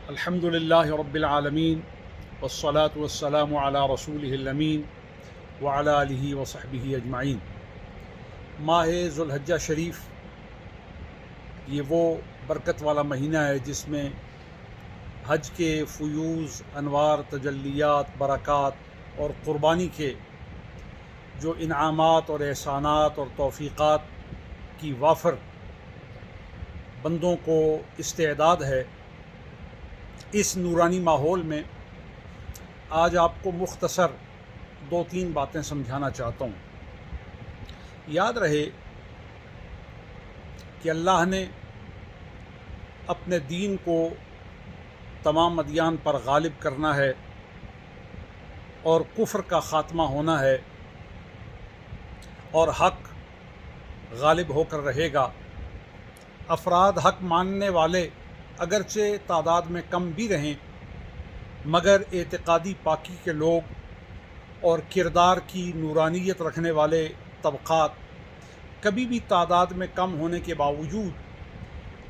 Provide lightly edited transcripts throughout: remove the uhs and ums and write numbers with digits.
الحمد للہ رب العالمین والصلاة والسلام علی رسولہ الامین وعلی آلہ وصحبہ اجمعین۔ ماہ ذو الحجہ شریف یہ وہ برکت والا مہینہ ہے جس میں حج کے فیوز، انوار، تجلیات، برکات اور قربانی کے جو انعامات اور احسانات اور توفیقات کی وافر بندوں کو استعداد ہے، اس نورانی ماحول میں آج آپ کو مختصر 2-3 باتیں سمجھانا چاہتا ہوں۔ یاد رہے کہ اللہ نے اپنے دین کو تمام ادیان پر غالب کرنا ہے اور کفر کا خاتمہ ہونا ہے اور حق غالب ہو کر رہے گا۔ افراد حق ماننے والے اگرچہ تعداد میں کم بھی رہیں، مگر اعتقادی پاکی کے لوگ اور کردار کی نورانیت رکھنے والے طبقات کبھی بھی تعداد میں کم ہونے کے باوجود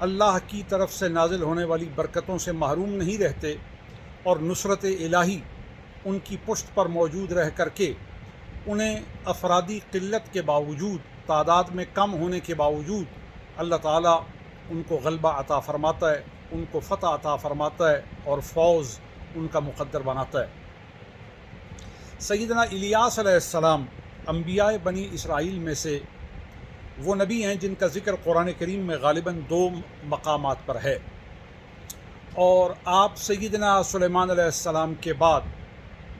اللہ کی طرف سے نازل ہونے والی برکتوں سے محروم نہیں رہتے، اور نصرت الہی ان کی پشت پر موجود رہ کر کے انہیں افرادی قلت کے باوجود، تعداد میں کم ہونے کے باوجود اللہ تعالیٰ ان کو غلبہ عطا فرماتا ہے، ان کو فتح عطا فرماتا ہے اور فوز ان کا مقدر بناتا ہے۔ سیدنا الیاس علیہ السلام انبیاء بنی اسرائیل میں سے وہ نبی ہیں جن کا ذکر قرآن کریم میں غالباً 2 مقامات پر ہے، اور آپ سیدنا سلیمان علیہ السلام کے بعد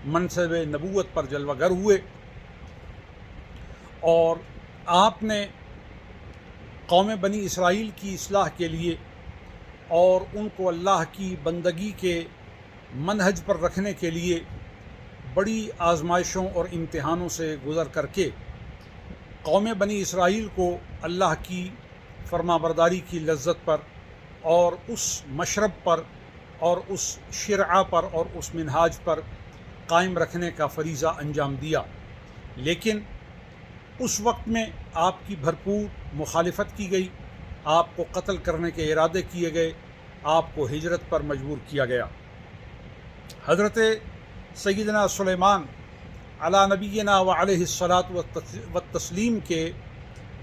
منصب نبوت پر جلوہ گر ہوئے، اور آپ نے قوم بنی اسرائیل کی اصلاح کے لیے اور ان کو اللہ کی بندگی کے منہج پر رکھنے کے لیے بڑی آزمائشوں اور امتحانوں سے گزر کر کے قوم بنی اسرائیل کو اللہ کی فرما برداری کی لذت پر اور اس مشرب پر اور اس شرعہ پر اور اس منہاج پر قائم رکھنے کا فریضہ انجام دیا، لیکن اس وقت میں آپ کی بھرپور مخالفت کی گئی، آپ کو قتل کرنے کے ارادے کیے گئے، آپ کو ہجرت پر مجبور کیا گیا۔ حضرت سیدنا سلیمان علی نبینا و علیہ الصلاۃ والتسلیم کے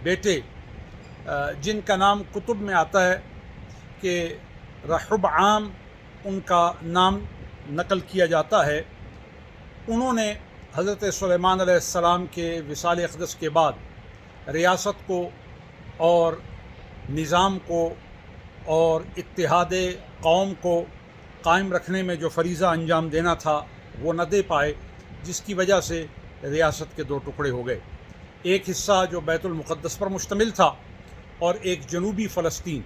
بیٹے، جن کا نام کتب میں آتا ہے کہ رحبعام ان کا نام نقل کیا جاتا ہے، انہوں نے حضرت سلیمان علیہ السلام کے وصال اقدس کے بعد ریاست کو اور نظام کو اور اتحاد قوم کو قائم رکھنے میں جو فریضہ انجام دینا تھا وہ نہ دے پائے، جس کی وجہ سے ریاست کے 2 ٹکڑے ہو گئے، ایک حصہ جو بیت المقدس پر مشتمل تھا اور ایک جنوبی فلسطین۔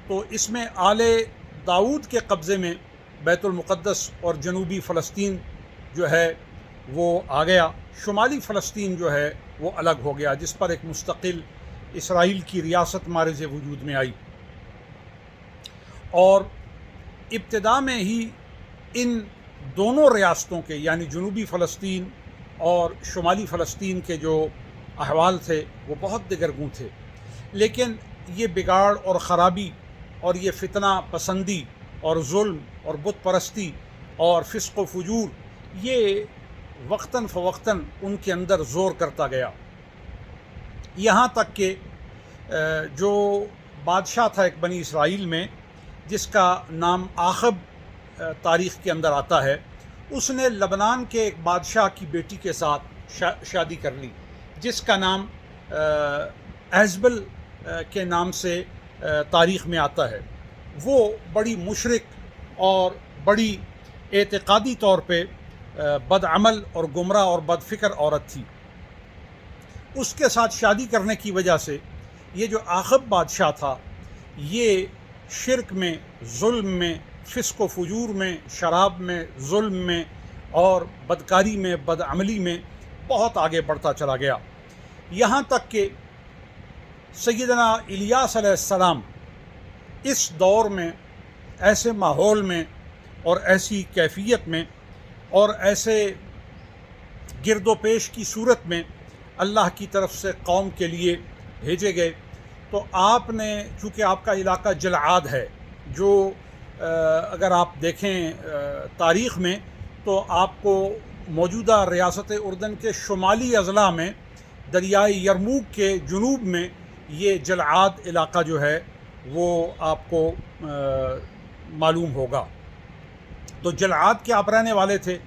تو اس میں آل داؤد کے قبضے میں بیت المقدس اور جنوبی فلسطین جو ہے وہ آ گیا، شمالی فلسطین جو ہے وہ الگ ہو گیا، جس پر ایک مستقل اسرائیل کی ریاست مارز وجود میں آئی۔ اور ابتدا میں ہی ان دونوں ریاستوں کے، یعنی جنوبی فلسطین اور شمالی فلسطین کے جو احوال تھے وہ بہت دگرگوں تھے، لیکن یہ بگاڑ اور خرابی اور یہ فتنہ پسندی اور ظلم اور بت پرستی اور فسق و فجور یہ وقتاً فوقتاً ان کے اندر زور کرتا گیا، یہاں تک کہ جو بادشاہ تھا ایک بنی اسرائیل میں جس کا نام آخب تاریخ کے اندر آتا ہے، اس نے لبنان کے ایک بادشاہ کی بیٹی کے ساتھ شادی کر لی، جس کا نام ایزبل کے نام سے تاریخ میں آتا ہے۔ وہ بڑی مشرک اور بڑی اعتقادی طور پہ بدعمل اور گمراہ اور بد فکر عورت تھی۔ اس کے ساتھ شادی کرنے کی وجہ سے یہ جو آخب بادشاہ تھا یہ شرک میں، ظلم میں، فسق و فجور میں، شراب میں، ظلم میں اور بدکاری میں، بدعملی میں بہت آگے بڑھتا چلا گیا، یہاں تک کہ سیدنا الیاس علیہ السلام اس دور میں، ایسے ماحول میں اور ایسی کیفیت میں اور ایسے گرد و پیش کی صورت میں اللہ کی طرف سے قوم کے لیے بھیجے گئے، تو آپ نے، چونکہ آپ کا علاقہ جلعاد ہے جو اگر آپ دیکھیں تاریخ میں تو آپ کو موجودہ ریاست اردن کے شمالی اضلاع میں دریائے یرموک کے جنوب میں یہ جلعاد علاقہ جو ہے وہ آپ کو معلوم ہوگا۔ تو جلعاد کے آپ رہنے والے تھے،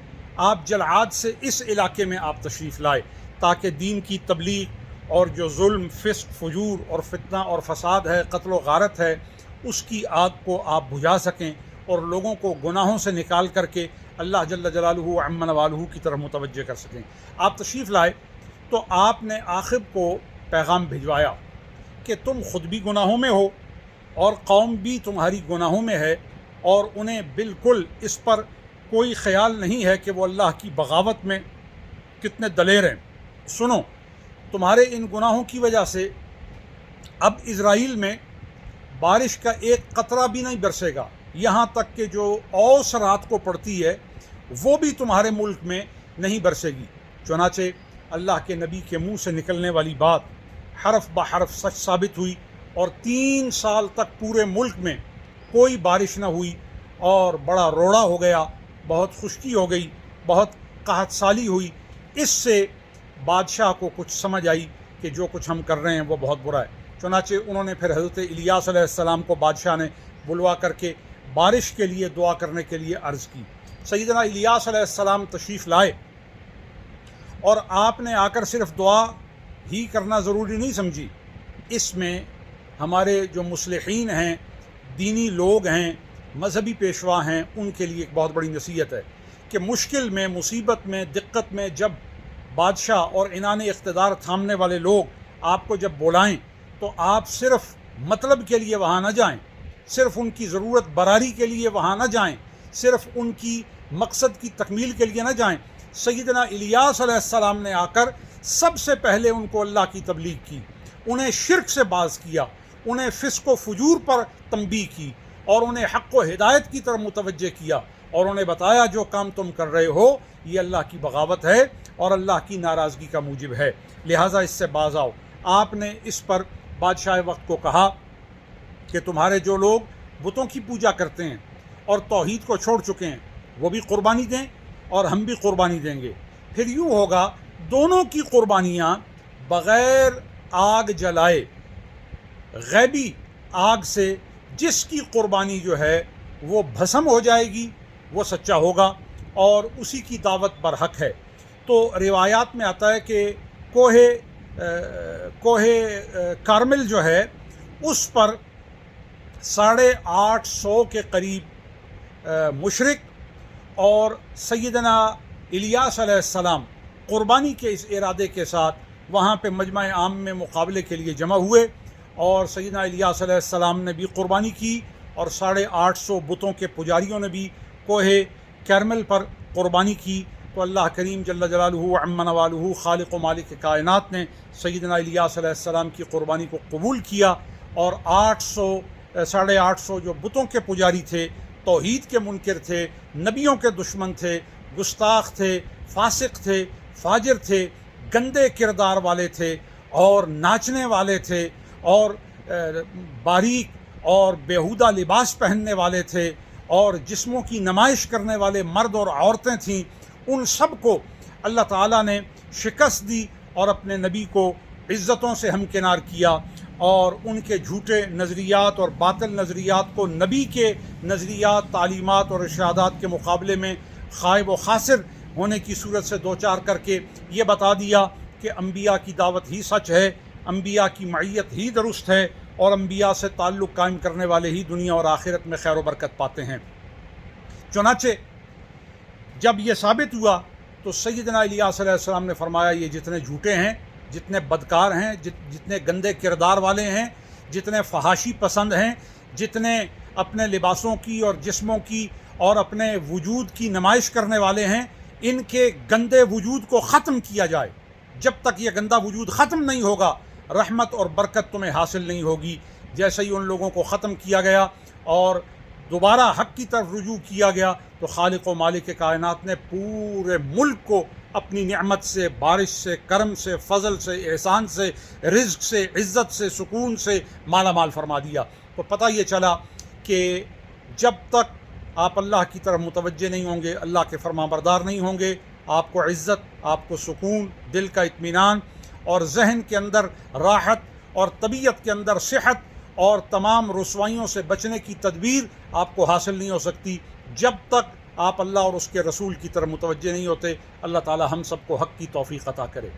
آپ جلعاد سے اس علاقے میں آپ تشریف لائے تاکہ دین کی تبلیغ اور جو ظلم، فسق، فجور اور فتنہ اور فساد ہے، قتل و غارت ہے، اس کی آگ کو آپ بجھا سکیں اور لوگوں کو گناہوں سے نکال کر کے اللہ جل جلالہ عم نوالہ کی طرف متوجہ کر سکیں۔ آپ تشریف لائے تو آپ نے عاقب کو پیغام بھجوایا کہ تم خود بھی گناہوں میں ہو اور قوم بھی تمہاری گناہوں میں ہے، اور انہیں بالکل اس پر کوئی خیال نہیں ہے کہ وہ اللہ کی بغاوت میں کتنے دلیر ہیں۔ سنو، تمہارے ان گناہوں کی وجہ سے اب اسرائیل میں بارش کا ایک قطرہ بھی نہیں برسے گا، یہاں تک کہ جو اوس رات کو پڑتی ہے وہ بھی تمہارے ملک میں نہیں برسے گی۔ چنانچہ اللہ کے نبی کے منہ سے نکلنے والی بات حرف بحرف سچ ثابت ہوئی، اور 3 سال تک پورے ملک میں کوئی بارش نہ ہوئی اور بڑا روڑا ہو گیا، بہت خشکی ہو گئی، بہت قحط سالی ہوئی۔ اس سے بادشاہ کو کچھ سمجھ آئی کہ جو کچھ ہم کر رہے ہیں وہ بہت برا ہے۔ چنانچہ انہوں نے پھر حضرت الیاس علیہ السلام کو بادشاہ نے بلوا کر کے بارش کے لیے دعا کرنے کے لیے عرض کی۔ سیدنا الیاس علیہ السلام تشریف لائے، اور آپ نے آ کر صرف دعا ہی کرنا ضروری نہیں سمجھی، اس میں ہمارے جو مصلحین ہیں، دینی لوگ ہیں، مذہبی پیشوا ہیں، ان کے لیے ایک بہت بڑی نصیحت ہے کہ مشکل میں، مصیبت میں، دقت میں جب بادشاہ اور عنان اقتدار تھامنے والے لوگ آپ کو جب بلائیں تو آپ صرف مطلب کے لیے وہاں نہ جائیں، صرف ان کی ضرورت براری کے لیے وہاں نہ جائیں، صرف ان کی مقصد کی تکمیل کے لیے نہ جائیں۔ سیدنا الیاس علیہ السلام نے آ کر سب سے پہلے ان کو اللہ کی تبلیغ کی، انہیں شرک سے باز کیا، انہیں فسق و فجور پر تنبیہ کی، اور انہیں حق و ہدایت کی طرف متوجہ کیا، اور انہیں بتایا جو کام تم کر رہے ہو یہ اللہ کی بغاوت ہے اور اللہ کی ناراضگی کا موجب ہے، لہٰذا اس سے باز آؤ۔ آپ نے اس پر بادشاہ وقت کو کہا کہ تمہارے جو لوگ بتوں کی پوجا کرتے ہیں اور توحید کو چھوڑ چکے ہیں وہ بھی قربانی دیں اور ہم بھی قربانی دیں گے، پھر یوں ہوگا دونوں کی قربانیاں بغیر آگ جلائے، غیبی آگ سے جس کی قربانی جو ہے وہ بھسم ہو جائے گی وہ سچا ہوگا اور اسی کی دعوت برحق ہے۔ تو روایات میں آتا ہے کہ کوہ کارمل جو ہے اس پر 850 کے قریب مشرک اور سیدنا الیاس علیہ السلام قربانی کے اس ارادے کے ساتھ وہاں پہ مجمع عام میں مقابلے کے لیے جمع ہوئے، اور سیدنا الیاس علیہ السلام نے بھی قربانی کی، اور 850 بتوں کے پجاریوں نے بھی کوہ کارمل پر قربانی کی۔ تو اللہ کریم جل جلالہ عم نوالہ خالق و مالک کائنات نے سیدنا الیاس علیہ السلام کی قربانی کو قبول کیا، اور 850 جو بتوں کے پجاری تھے، توحید کے منکر تھے، نبیوں کے دشمن تھے، گستاخ تھے، فاسق تھے، فاجر تھے، گندے کردار والے تھے اور ناچنے والے تھے اور باریک اور بیہودہ لباس پہننے والے تھے اور جسموں کی نمائش کرنے والے مرد اور عورتیں تھیں، ان سب کو اللہ تعالیٰ نے شکست دی اور اپنے نبی کو عزتوں سے ہمکنار کیا، اور ان کے جھوٹے نظریات اور باطل نظریات کو نبی کے نظریات، تعلیمات اور ارشادات کے مقابلے میں خائب و خاسر ہونے کی صورت سے دوچار کر کے یہ بتا دیا کہ انبیاء کی دعوت ہی سچ ہے، انبیاء کی معیت ہی درست ہے، اور انبیاء سے تعلق قائم کرنے والے ہی دنیا اور آخرت میں خیر و برکت پاتے ہیں۔ چنانچہ جب یہ ثابت ہوا تو سیدنا الیاس علیہ السلام نے فرمایا یہ جتنے جھوٹے ہیں، جتنے بدکار ہیں، جتنے گندے کردار والے ہیں، جتنے فحاشی پسند ہیں، جتنے اپنے لباسوں کی اور جسموں کی اور اپنے وجود کی نمائش کرنے والے ہیں، ان کے گندے وجود کو ختم کیا جائے۔ جب تک یہ گندا وجود ختم نہیں ہوگا رحمت اور برکت تمہیں حاصل نہیں ہوگی۔ جیسے ہی ان لوگوں کو ختم کیا گیا اور دوبارہ حق کی طرف رجوع کیا گیا تو خالق و مالک کائنات نے پورے ملک کو اپنی نعمت سے، بارش سے، کرم سے، فضل سے، احسان سے، رزق سے، عزت سے، سکون سے مالا مال فرما دیا۔ تو پتہ یہ چلا کہ جب تک آپ اللہ کی طرف متوجہ نہیں ہوں گے، اللہ کے فرما بردار نہیں ہوں گے، آپ کو عزت، آپ کو سکون، دل کا اطمینان اور ذہن کے اندر راحت اور طبیعت کے اندر صحت اور تمام رسوائیوں سے بچنے کی تدبیر آپ کو حاصل نہیں ہو سکتی جب تک آپ اللہ اور اس کے رسول کی طرف متوجہ نہیں ہوتے۔ اللہ تعالی ہم سب کو حق کی توفیق عطا کرے۔